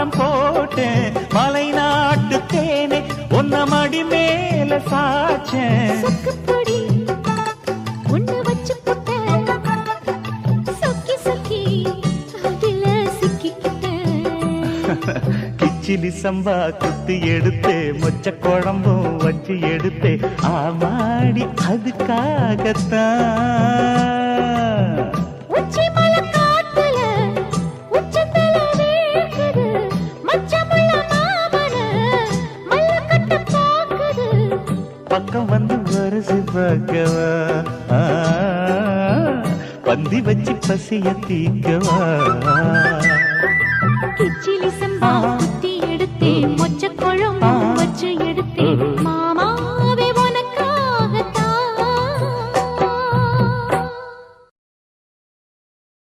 மாலம் போட்டேன் மலை நாட்டு தேனே ஒன்ன மடி மேல சாச்சேன் சொக்குப்பொடி ஒண்ணு வச்சு போட்டேன் சொக்கி சொக்கி அதுல சிக்கிக்கிட்டேன் கிச்சிலி சம்பா குத்தி எடுத்தே மொச்ச குழம்பும் வச்சு எடுத்தே ஆமாடி அதுக்காகத்தான் உச்சி மலை காத்துல உச்சந்தல வேகுது மச்சமுள்ள மாமன மல்ல கட்ட பாக்குது பக்கம் வந்து வருது பகவா பந்தி வச்சு பசிய தீக்கவா கிச்சிலி சம்பா